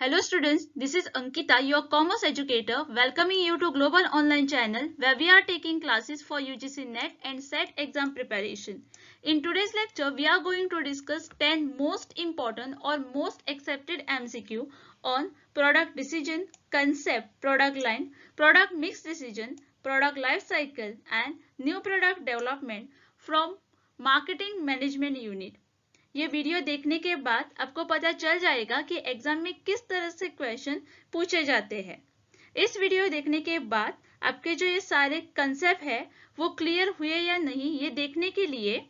Hello students, this is Ankita, your commerce educator, welcoming you to Global Online channel where we are taking classes for UGC NET and SET exam preparation. In today's lecture, we are going to discuss 10 most important or most accepted MCQ on product decision, concept, product line, product mix decision, product life cycle and new product development from marketing management unit. ये video देखने के बाद आपको पता चल जाएगा कि exam में किस तरह से क्वेश्चन पूछे जाते हैं। इस वीडियो देखने के बाद आपके जो ये सारे कंसेप्ट है वो क्लियर हुए या नहीं ये देखने के लिए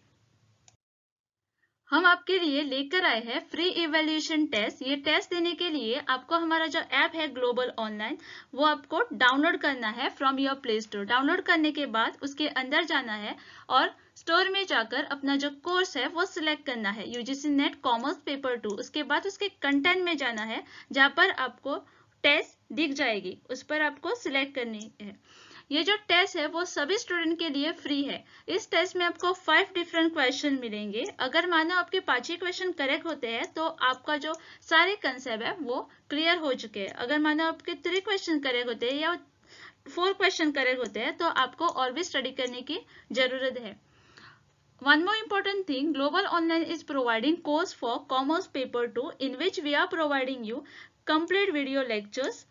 हम आपके लिए लेकर आए हैं फ्री इवैल्यूएशन टेस्ट। ये टेस्ट देने के लिए आपको हमारा जो ऐप है ग्लोबल ऑनलाइन वो आपको डाउनलोड करना है from your play store. Download करने के बाद उसके अंदर जाना है और स्टोर में जाकर अपना जो कोर्स है वो सिलेक्ट करना है यूजीसी नेट कॉमर्स पेपर 2। उसके बाद उसके कंटेंट में जाना है जहाँ पर आपको टेस्ट दिख जाएगी, उस पर आपको सिलेक्ट करनी है। ये जो टेस्ट है वो सभी स्टूडेंट के लिए फ्री है। इस टेस्ट में आपको 5 डिफरेंट क्वेश्चन मिलेंगे। अगर मानो आपके 5 ही क्वेश्चन करेक्ट होते हैं तो आपका जो सारे कंसेप्ट है वो क्लियर हो चुके हैं। अगर मानो आपके 3 क्वेश्चन करेक्ट होते हैं या 4 क्वेश्चन करेक्ट होते हैं तो आपको और भी स्टडी करने की जरूरत है। One more important thing, Global Online is providing course for Commerce Paper 2 in which we are providing you complete video lectures.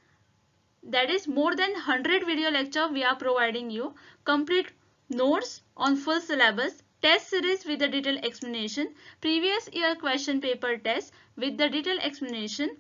That is more than 100 video lecture we are providing you, complete notes on full syllabus, test series with the detailed explanation, previous year question paper test with the detailed explanation.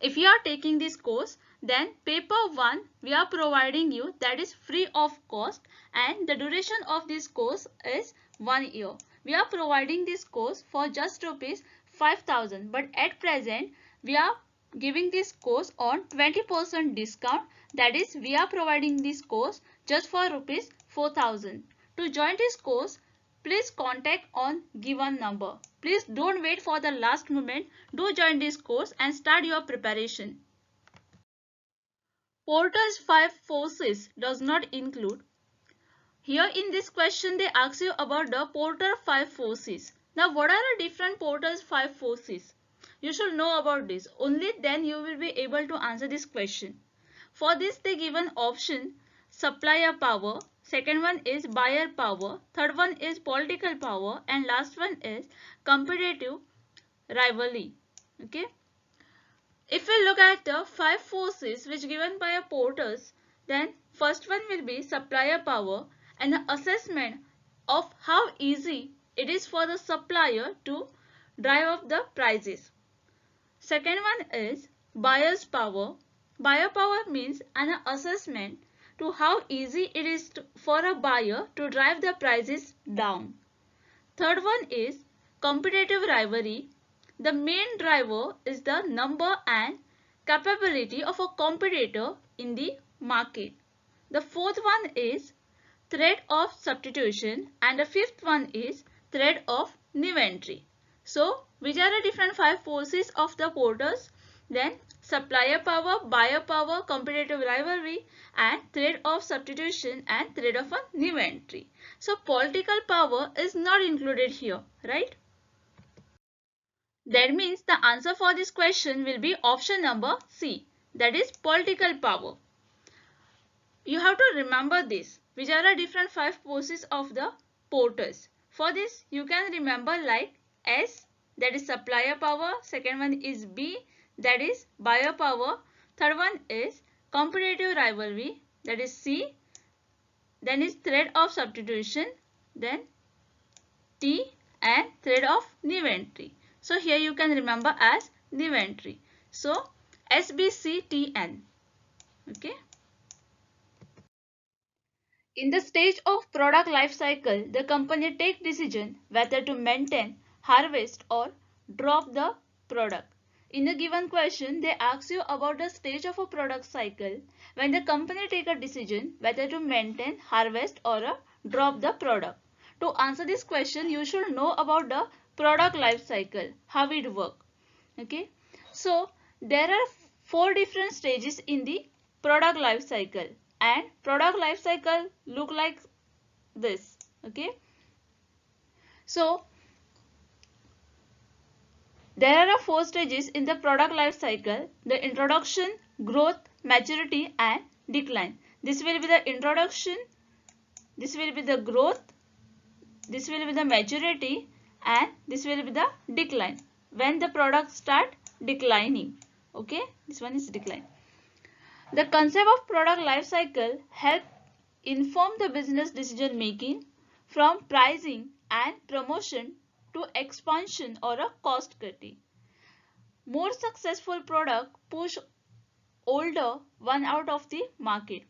If you are taking this course, then paper 1 we are providing you, that is free of cost, and the duration of this course is 1 year. We are providing this course for just rupees 5,000, but at present we are giving this course on 20% discount. That is, we are providing this course just for rupees 4,000. To join this course, please contact on given number. Please don't wait for the last moment. Do join this course and start your preparation. Porter's 5 forces does not include. Here in this question they ask you about the Porter 5 forces. Now what are the different Porter's 5 forces? You should know about this. Only then you will be able to answer this question. For this they give an option: supplier power, second one is buyer power, third one is political power, and last one is competitive rivalry. Okay. If we look at the 5 forces which given by a Porter's, then first one will be supplier power and the assessment of how easy it is for the supplier to drive up the prices. Second one is buyer's power. Buyer power means an assessment to how easy it is for a buyer to drive the prices down. Third one is competitive rivalry. The main driver is the number and capability of a competitor in the market. The fourth one is threat of substitution, and the fifth one is threat of new entry. So, which are the different 5 forces of the Porters? Then supplier power, buyer power, competitive rivalry, and threat of substitution and threat of a new entry. So, political power is not included here, right? That means the answer for this question will be option number C, that is political power. You have to remember this, which are the different 5 forces of the Porters. For this, you can remember like S, that is supplier power, second one is B, that is buyer power, third one is competitive rivalry, that is C, then is threat of substitution, then T, and threat of new entry. So here you can remember as new entry. So SBCTN. Okay. In the stage of product life cycle, the company take decision whether to maintain, harvest or drop the product. In a given question, they ask you about the stage of a product cycle when the company take a decision whether to maintain, harvest or drop the product. To answer this question, you should know about the product life cycle, how it works. Okay. So, there are 4 different stages in the product life cycle. And product life cycle look like this. Okay. So There are 4 stages in the product life cycle: the introduction, growth, maturity and decline. This will be the introduction, this will be the growth, this will be the maturity and this will be the decline. When the product start declining, okay, this one is decline. The concept of product life cycle help inform the business decision making from pricing and promotion to expansion or a cost cutting. More successful product push older one out of the market.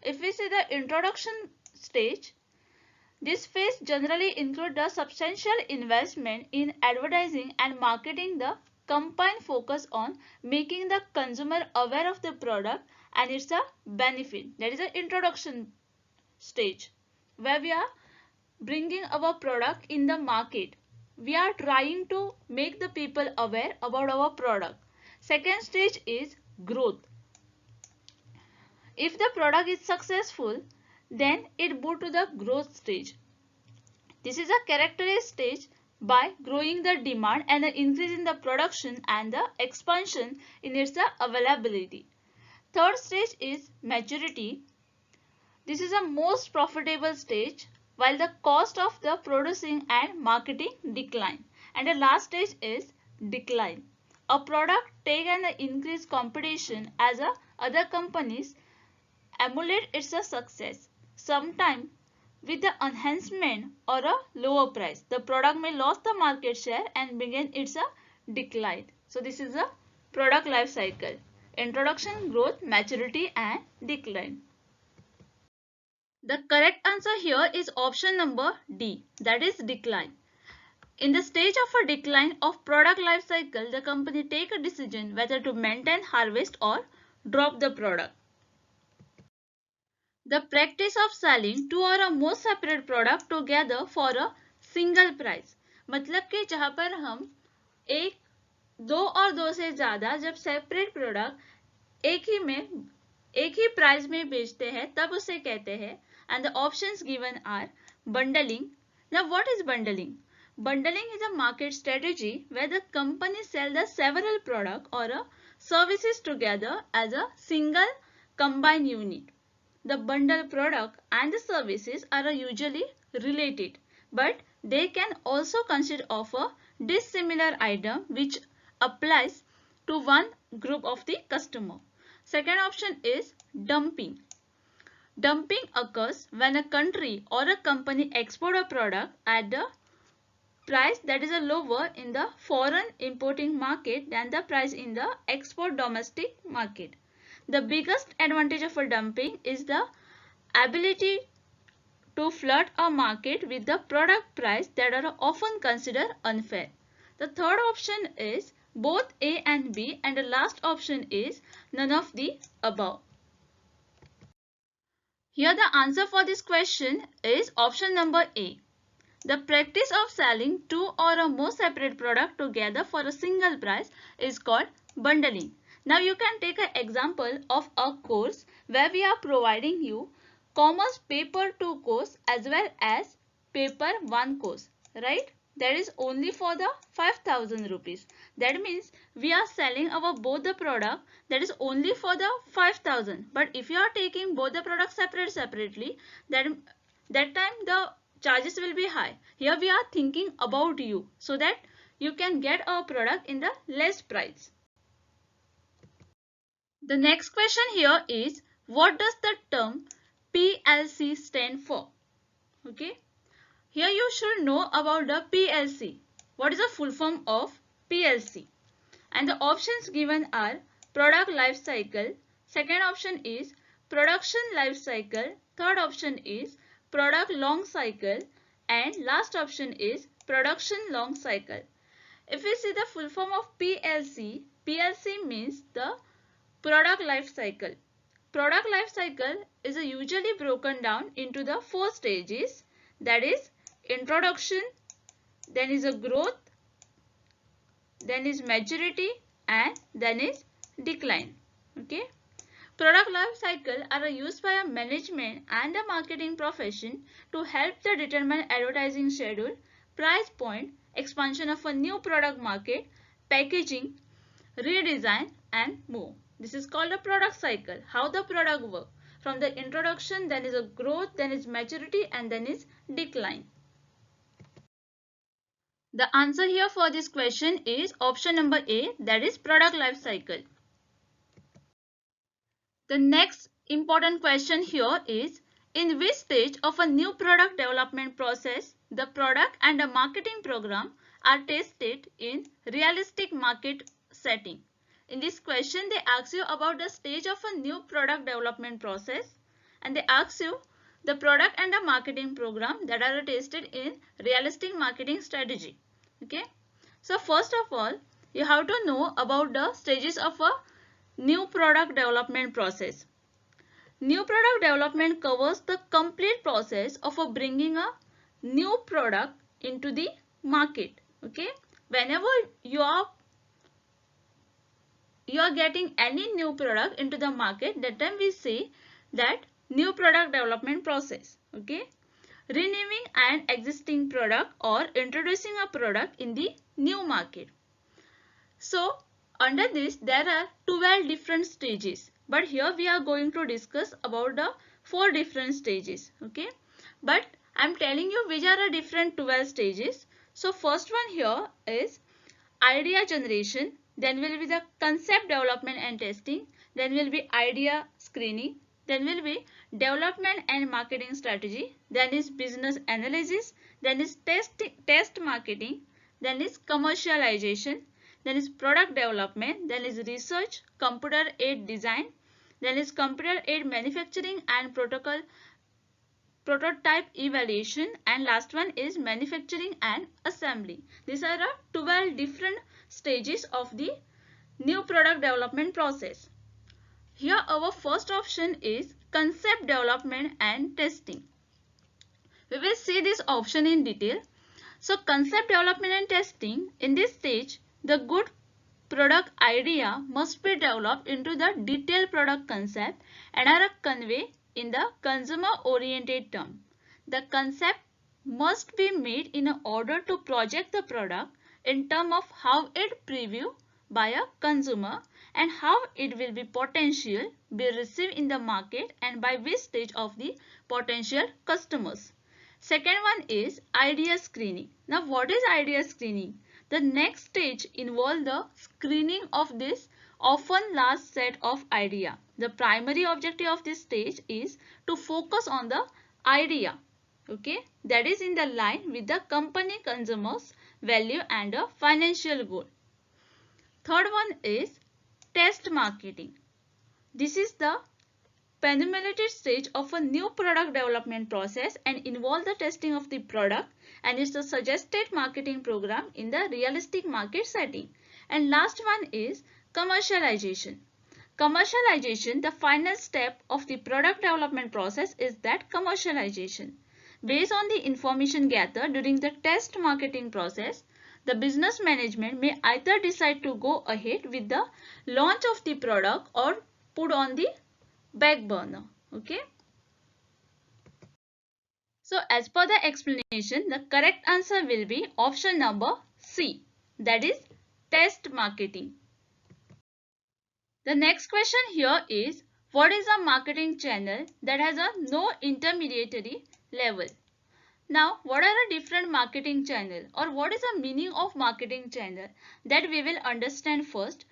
If we see the introduction stage, this phase generally includes the substantial investment in advertising and marketing. The combined focus on making the consumer aware of the product and its a benefit. That is the introduction stage, where we are bringing our product in the market. We are trying to make the people aware about our product. Second stage is growth. If the product is successful, then it moves to the growth stage. This is a characterized stage by growing the demand and the increase in the production and the expansion in its availability. Third stage is maturity. This is the most profitable stage while the cost of the producing and marketing decline. And the last stage is decline. A product take an increased competition as other companies emulate its success. Sometimes with the enhancement or a lower price, the product may lose the market share and begin its decline. So this is a product life cycle: introduction, growth, maturity and decline. The correct answer here is option number D, that is decline. In the stage of a decline of product life cycle, the company take a decision whether to maintain, harvest or drop the product. The practice of selling two or more separate product together for a single price, मतलब कि जहाँ पर हम दो और दो से ज़्यादा जब सेपरेट प्रोडक्ट एक ही प्राइस में बेचते हैं तब उसे कहते हैं. And the options given are bundling. Now what is bundling? Bundling is a market strategy where the company sells the several products or services together as a single combined unit. The bundled product and the services are usually related, but they can also consist of a dissimilar item which applies to one group of the customer. Second option is dumping. Dumping occurs when a country or a company export a product at the price that is lower in the foreign importing market than the price in the export domestic market. The biggest advantage of a dumping is the ability to flood a market with the product price that are often considered unfair. The third option is both A and B, and the last option is none of the above. Here the answer for this question is option number A. The practice of selling two or more separate products together for a single price is called bundling. Now you can take an example of a course where we are providing you Commerce Paper-2 course as well as Paper-1 course, right? That is only for the 5,000 rupees. That means we are selling our both the product that is only for the 5,000. But if you are taking both the products separately, that time the charges will be high. Here we are thinking about you so that you can get our product in the less price. The next question here is, what does the term PLC stand for? Okay. Here you should know about the PLC. What is the full form of PLC? And the options given are product life cycle. Second option is production life cycle. Third option is product long cycle. And last option is production long cycle. If we see the full form of PLC, PLC means the product life cycle. Product life cycle is usually broken down into the 4 stages, that is introduction, then is a growth, then is maturity and then is decline. Okay. Product life cycle are used by a management and a marketing profession to help to determine advertising schedule, price point, expansion of a new product market packaging, redesign and more. This is called a product cycle. How the product works. From the introduction, then is a growth, then is maturity and then is decline. The answer here for this question is option number A, that is product life cycle. The next important question here is, in which stage of a new product development process the product and a marketing program are tested in realistic market setting? In this question, they ask you about the stage of a new product development process and they ask you the product and the marketing program that are tested in realistic marketing strategy. Okay. So first of all, you have to know about the stages of a new product development process. New product development covers the complete process of bringing a new product into the market. Okay. Whenever you are getting any new product into the market, that time we say that new product development process. Okay. Renaming an existing product or introducing a product in the new market. So under this there are 12 different stages, but here we are going to discuss about the 4 different stages. Okay, but I am telling you which are the different 12 stages. So first one here is idea generation, then will be the concept development and testing, then will be idea screening, then will be development and marketing strategy, then is business analysis, then is test marketing, then is commercialization, then is product development, then is research, computer aided design, then is computer aided manufacturing and prototype evaluation, and last one is manufacturing and assembly. These are the 12 different stages of the new product development process. Here our first option is concept development and testing. We will see this option in detail. So concept development and testing, in this stage the good product idea must be developed into the detailed product concept and are conveyed in the consumer oriented term. The concept must be made in order to project the product in terms of how it preview by a consumer and how it will be potential be received in the market and by which stage of the potential customers. Second one is idea screening. Now what is idea screening? The next stage involves the screening of this often large set of idea. The primary objective of this stage is to focus on the idea, okay, that is in the line with the company consumers value and a financial goal. Third one is test marketing. This is the penultimate stage of a new product development process and involve the testing of the product and is the suggested marketing program in the realistic market setting. And last one is commercialization. Commercialization, the final step of the product development process, is that commercialization. Based on the information gathered during the test marketing process, the business management may either decide to go ahead with the launch of the product or put on the back burner. Okay. So as per the explanation, the correct answer will be option number C, that is test marketing. The next question here is, what is a marketing channel that has a no intermediary level? Now, what are the different marketing channel or what is the meaning of marketing channel? That we will understand first,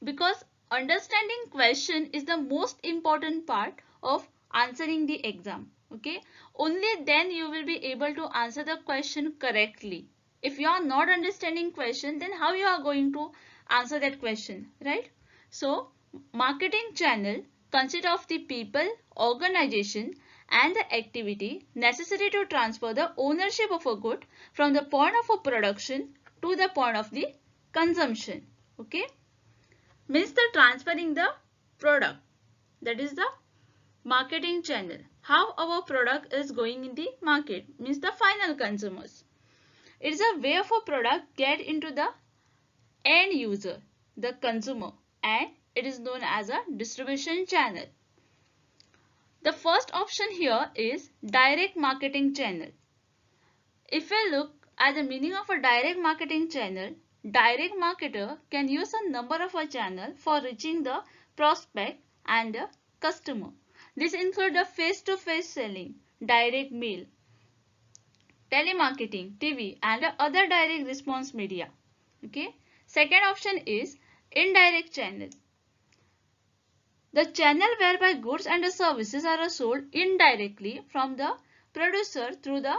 because understanding question is the most important part of answering the exam. Okay, only then you will be able to answer the question correctly. If you are not understanding question, then how you are going to answer that question, right? So marketing channel consists of the people, organization and the activity necessary to transfer the ownership of a good from the point of a production to the point of the consumption. Okay, means the transferring the product, that is the marketing channel. How our product is going in the market means the final consumers. It is a way of a product get into the end user, the consumer, and it is known as a distribution channel. The first option here is direct marketing channel. If we look at the meaning of a direct marketing channel, direct marketer can use a number of a channel for reaching the prospect and the customer. This includes the face-to-face selling, direct mail, telemarketing, TV, and other direct response media. Okay. Second option is indirect channel. The channel whereby goods and services are sold indirectly from the producer through the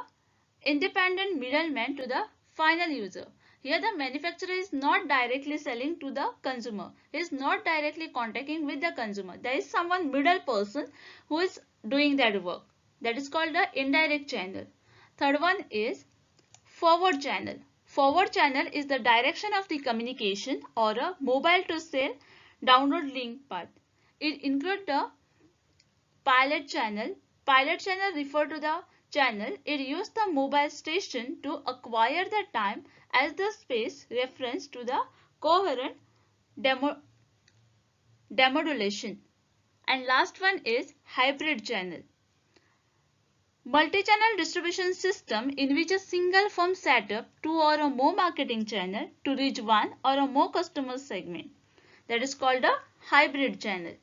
independent middleman to the final user. Here the manufacturer is not directly selling to the consumer. He is not directly contacting with the consumer. There is someone middle person who is doing that work. That is called the indirect channel. Third one is forward channel. Forward channel is the direction of the communication or a mobile to sell download link path. It includes the pilot channel. Pilot channel refer to the channel. It uses the mobile station to acquire the time as the space reference to the coherent demodulation. And last one is hybrid channel. Multi-channel distribution system in which a single firm set up two or a more marketing channel to reach one or a more customer segment. That is called a hybrid channel.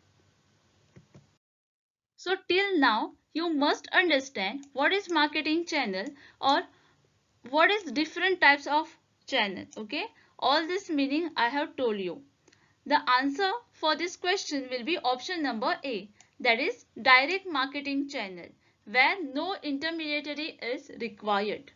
So till now you must understand what is marketing channel or what is different types of channel. Okay, all this meaning I have told you. The answer for this question will be option number A, that is direct marketing channel where no intermediary is required.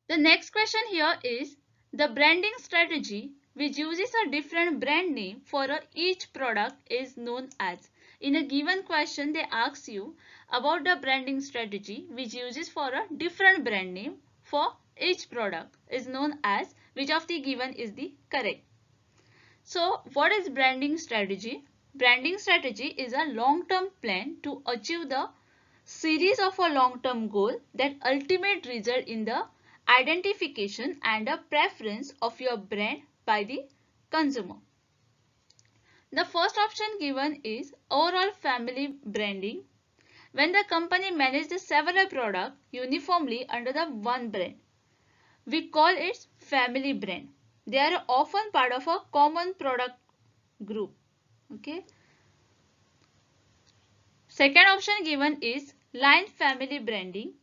The next question here is the branding strategy which uses a different brand name for each product is known as. In a given question they ask you about the branding strategy which uses for a different brand name for each product is known as, which of the given is the correct. So what is branding strategy? Branding strategy is a long-term plan to achieve the series of a long-term goal that ultimate result in the identification and a preference of your brand by the consumer. The first option given is overall family branding. When the company manages several products uniformly under the one brand, we call it family brand. They are often part of a common product group. Okay. Second option given is line family branding.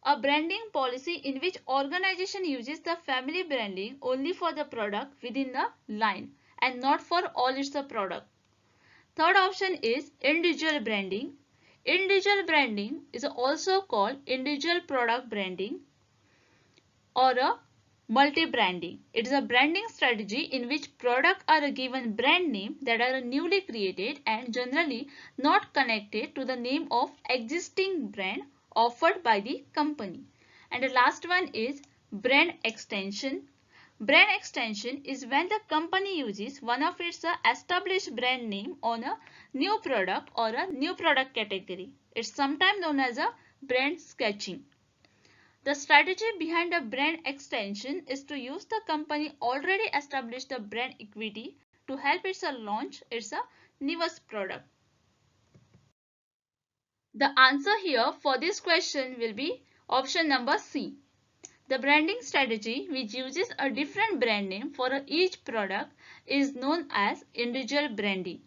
A branding policy in which organization uses the family branding only for the product within the line and not for all its product. Third option is individual branding. Individual branding is also called individual product branding or a multi-branding. It is a branding strategy in which products are given brand name that are newly created and generally not connected to the name of existing brand offered by the company. And the last one is brand extension. Brand extension is when the company uses one of its established brand name on a new product or a new product category. It's sometimes known as a brand sketching. The strategy behind a brand extension is to use the company already established the brand equity to help it launch its newest product. The answer here for this question will be option number C. The branding strategy which uses a different brand name for each product is known as individual branding.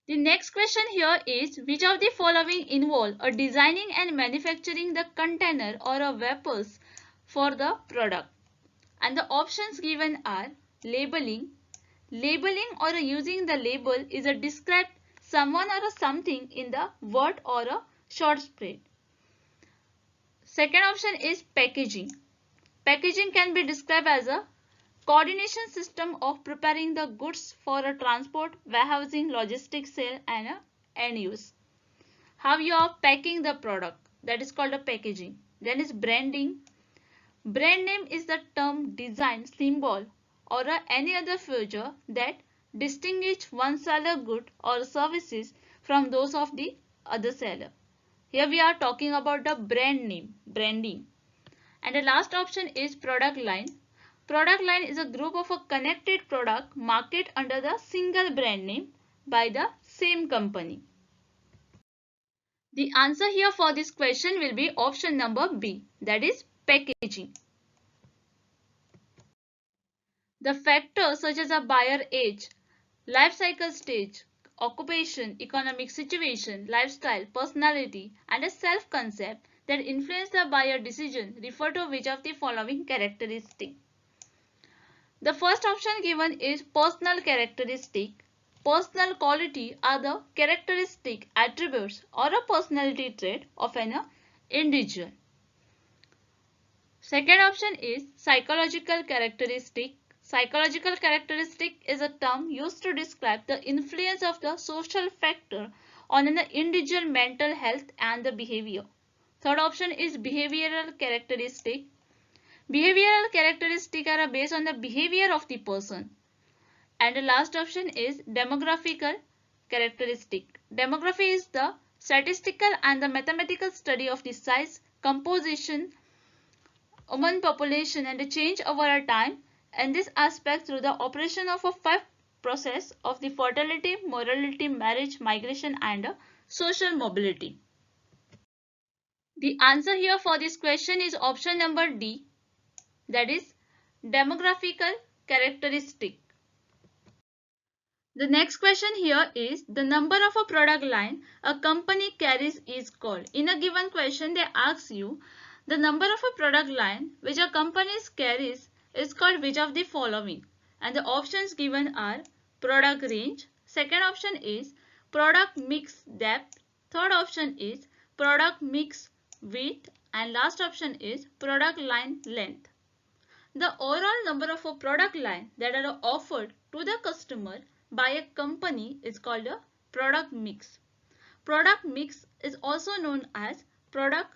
The next question here is which of the following involve a designing and manufacturing the container or a vapors for the product? And the options given are labeling. Labeling or using the label is a describe someone or something in the word or a short spread. Second option is packaging. Packaging can be described as a coordination system of preparing the goods for a transport, warehousing, logistics, sale and end use. How you are packing the product, that is called a packaging. Then is branding. Brand name is the term, design, symbol or any other feature that distinguish one seller good or services from those of the other seller. Here we are talking about the brand name, branding. And the last option is product line. Product line is a group of a connected product marketed under the single brand name by the same company. The answer here for this question will be option number B, that is packaging. The factors such as a buyer age, life cycle stage, occupation, economic situation, lifestyle, personality, and a self-concept that influence the buyer decision refer to which of the following characteristic. The first option given is personal characteristic. Personal quality are the characteristic attributes or a personality trait of an individual. Second option is psychological characteristic. Psychological characteristic is a term used to describe the influence of the social factor on an individual mental health and the behavior. Third option is behavioral characteristic. Behavioral characteristics are based on the behavior of the person. And the last option is demographical characteristic. Demography is the statistical and the mathematical study of the size, composition, human population and the change over a time, and this aspect through the operation of a five process of the fertility, mortality, marriage, migration and social mobility. The answer here for this question is option number D, that is demographical characteristic. The next question here is the number of a product line a company carries is called. In a given question they ask you the number of a product line which a company carries is called which of the following, and the options given are product range, second option is product mix depth, third option is product mix width, and last option is product line length. The overall number of a product line that are offered to the customer by a company is called a product mix. Product mix is also known as product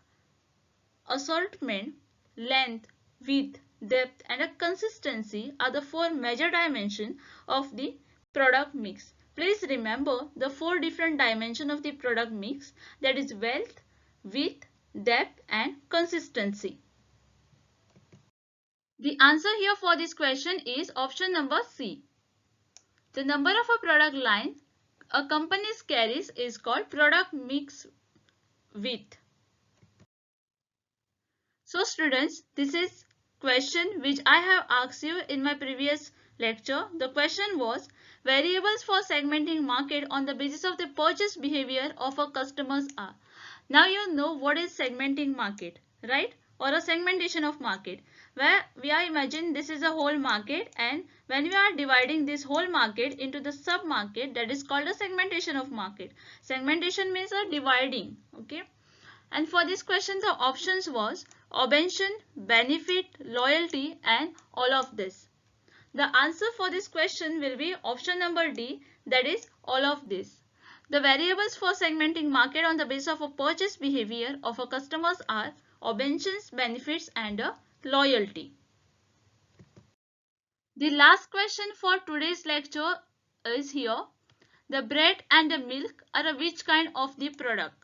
assortment. Length, width, depth and a consistency are the four major dimensions of the product mix. Please remember the four different dimensions of the product mix, that is wealth, width, depth and consistency. The answer here for this question is option number C. The number of a product line a company carries is called product mix width. So students, this is question which I have asked you in my previous lecture. The question was variables for segmenting market on the basis of the purchase behavior of a customers are. Now you know what is segmenting market, right? Or a segmentation of market, where we are imagine this is a whole market, and when we are dividing this whole market into the sub market, that is called a segmentation of market. Segmentation means a dividing, okay? And for this question the options was obansion, benefit, loyalty and all of this. The answer for this question will be option number D, that is all of this. The variables for segmenting market on the basis of a purchase behavior of a customers are obansions, benefits and loyalty. The last question for today's lecture is here. The bread and the milk are which kind of the product?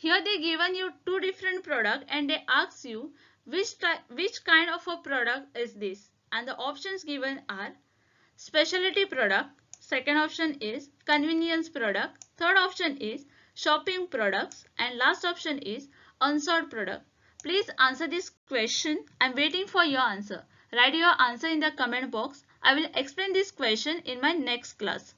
Here they given you two different products and they ask you which kind of a product is this, and the options given are specialty product, second option is convenience product, third option is shopping products and last option is unsold product. Please answer this question. I am waiting for your answer. Write your answer in the comment box. I will explain this question in my next class.